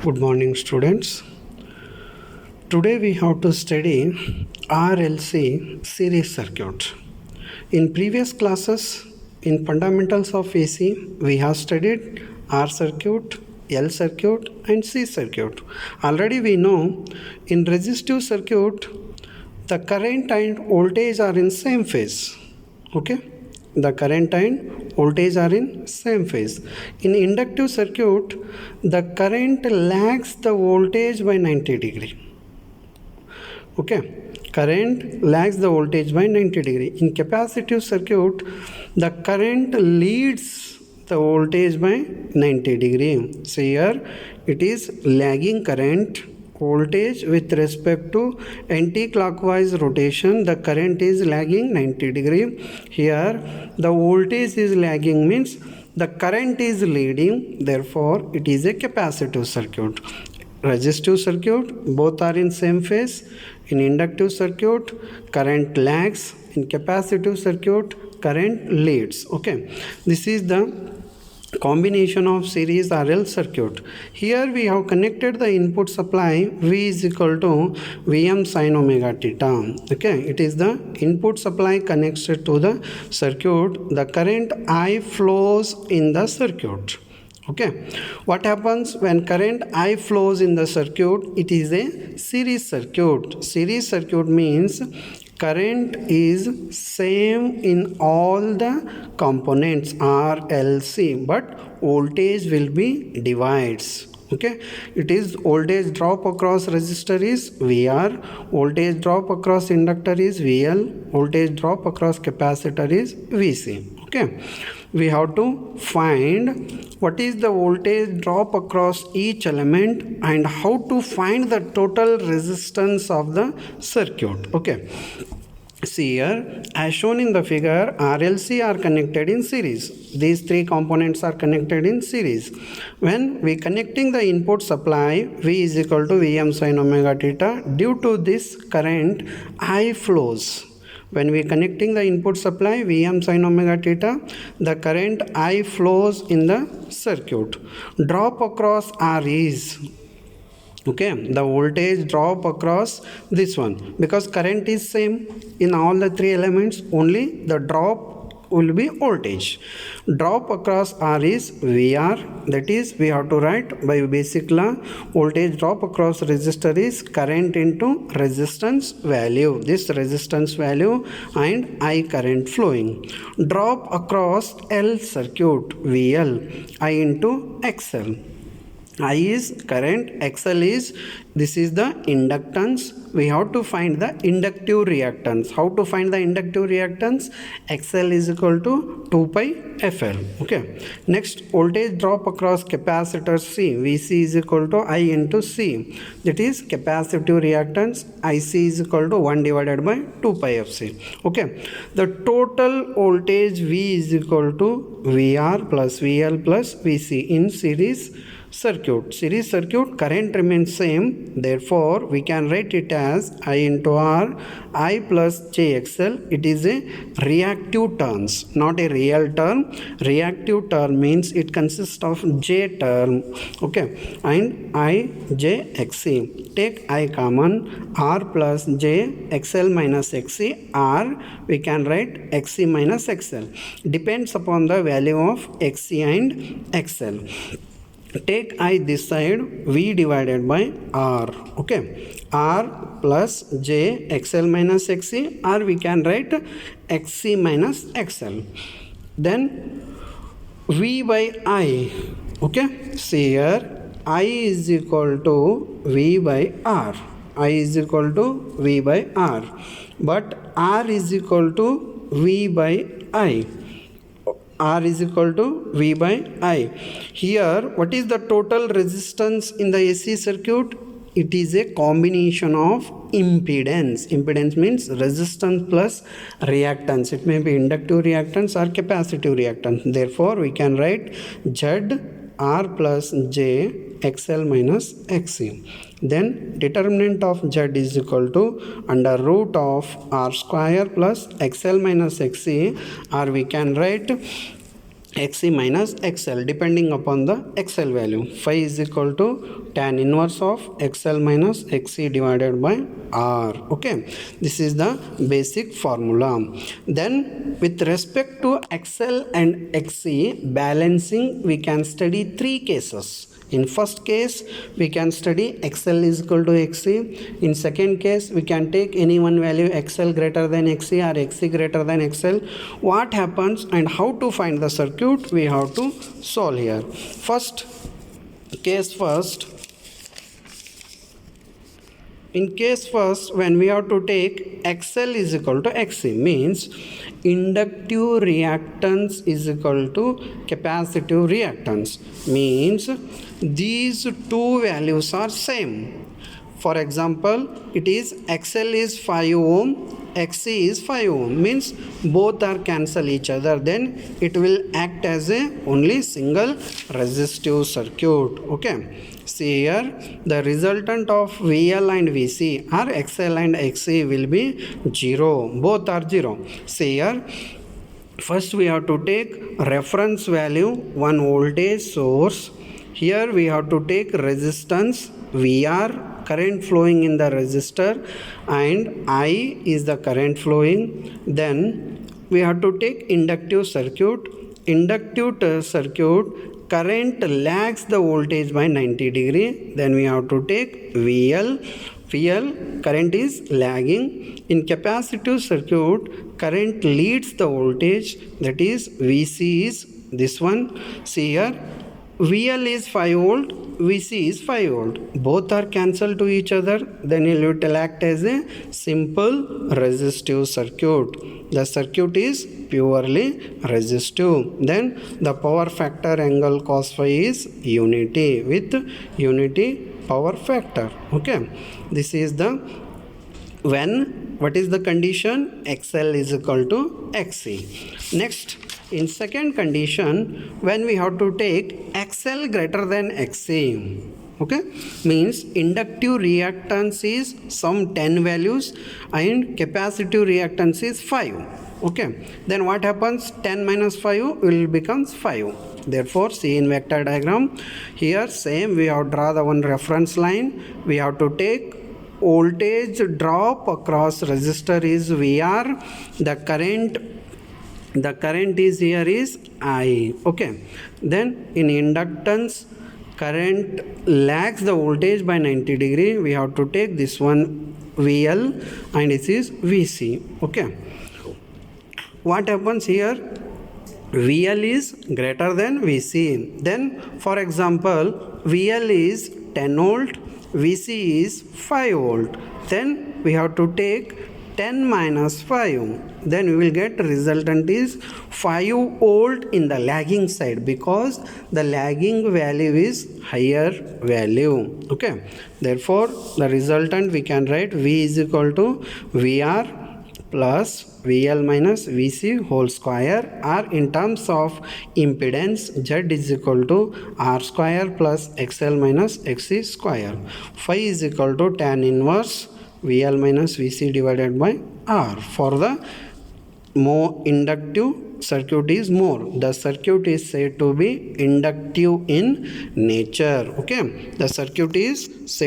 Good morning, students. Today we have to study RLC series circuit. In previous classes, in fundamentals of AC, we have studied R circuit, L circuit, and C circuit. Already we know in resistive circuit, the current and voltage are in same phase. Okay, the current and voltage are in same phase. In inductive circuit, the current lags the voltage by 90 degree. Okay, current lags the voltage by 90 degree. In capacitive circuit, the current leads the voltage by 90 degree. So here it is lagging current voltage with respect to anti-clockwise rotation. The current is lagging 90 degree. Here the voltage is lagging, means the current is leading, therefore it is a capacitive circuit. Resistive circuit, both are in same phase. In inductive circuit, current lags. In capacitive circuit, current leads. Okay, this is the combination of series RL circuit. Here we have connected the input supply V is equal to Vm sin omega theta. Okay, it is the input supply connected to the circuit. The current I flows in the circuit. Okay, what happens when current I flows in the circuit? It is a series circuit. Series circuit means current is same in all the components R, L, C, but voltage will be divides. Okay, it is voltage drop across resistor is VR, voltage drop across inductor is VL, voltage drop across capacitor is VC. Okay, we have to find what is the voltage drop across each element and how to find the total resistance of the circuit. Okay, see here, as shown in the figure, RLC are connected in series. These three components are connected in series. When we connecting the input supply, V is equal to Vm sin omega theta, due to this current I flows. When we connecting the input supply Vm sin omega theta, the current I flows in the circuit. Drop across R is, okay, the voltage drop across this one, because current is same in all the three elements, only the drop will be voltage. Drop across R is VR, that is we have to write by basic law, voltage drop across resistor is current into resistance value, this resistance value, and I current flowing. Drop across L circuit, VL, I into XL. I is current, XL is, this is the inductance. We have to find the inductive reactance. How to find the inductive reactance? XL is equal to 2 pi FL. Okay. Next, voltage drop across capacitor C. VC is equal to I into C. That is capacitive reactance. IC is equal to 1 divided by 2 pi FC. Okay. The total voltage V is equal to VR plus VL plus VC in series circuit. Series circuit, current remains same, therefore we can write it as I into R, I plus JXL. It is a reactive terms, not a real term. Reactive term means it consists of J term, okay, and I, J, XC. Take I common, R plus J, XL minus XC, R, we can write XC minus XL. Depends upon the value of XC and XL. Take I this side, V divided by R. Okay, R plus J, XL minus XC, or we can write XC minus XL. Then V by I. Okay, see here, I is equal to V by R. I is equal to V by R. But R is equal to V by I. R is equal to V by I. Here, what is the total resistance in the AC circuit? It is a combination of impedance. Impedance means resistance plus reactance. It may be inductive reactance or capacitive reactance. Therefore, we can write Z R plus J XL minus XC. Then determinant of Z is equal to under root of R square plus XL minus XC, or we can write XC minus XL depending upon the XL value. Phi is equal to tan inverse of XL minus XC divided by R. Okay, this is the basic formula. Then with respect to XL and XC balancing, we can study three cases. In first case, we can study XL is equal to XC. In second case, we can take any one value XL greater than XC or XC greater than XL. What happens and how to find the circuit, we have to solve here. In case first, when we have to take XL is equal to XC, means inductive reactance is equal to capacitive reactance, means these two values are same. For example, it is XL is 5 ohm, XC is 5 ohm, means both are cancel each other, then it will act as a only single resistive circuit. Okay, see here the resultant of VL and VC or XL and XC will be 0, both are 0. See here, first we have to take reference value, one voltage source. Here we have to take resistance VR, current flowing in the resistor, and I is the current flowing. Then we have to take inductive circuit. Inductive circuit, current lags the voltage by 90 degree. Then we have to take VL. VL, current is lagging. In capacitive circuit, current leads the voltage, that is VC is this one. See here, VL is 5 volt, VC is 5 volt. Both are cancelled to each other. Then it will act as a simple resistive circuit. The circuit is purely resistive. Then the power factor angle cos phi is unity with unity power factor. Okay, this is the when what is the condition? XL is equal to XC. Next, in second condition, when we have to take XL greater than XC, okay, means inductive reactance is some 10 values and capacitive reactance is 5. Okay, then what happens? 10 minus 5 will becomes 5. Therefore, see in vector diagram, here same we have draw the one reference line. We have to take voltage drop across resistor is VR. The current is here is I. Okay, then in inductance, current lags the voltage by 90 degree. We have to take this one VL and this is VC. Okay, what happens here? VL is greater than VC. Then for example, VL is 10 volt, VC is 5 volt. Then we have to take 10 minus 5. Then we will get resultant is 5 volt in the lagging side, because the lagging value is higher value. Okay, therefore the resultant we can write V is equal to VR plus VL minus VC whole square, or in terms of impedance Z is equal to R square plus XL minus XC square. Phi is equal to tan inverse VL minus VC divided by R. For the more inductive circuit is more, the circuit is said to be inductive in nature. Okay, the circuit is said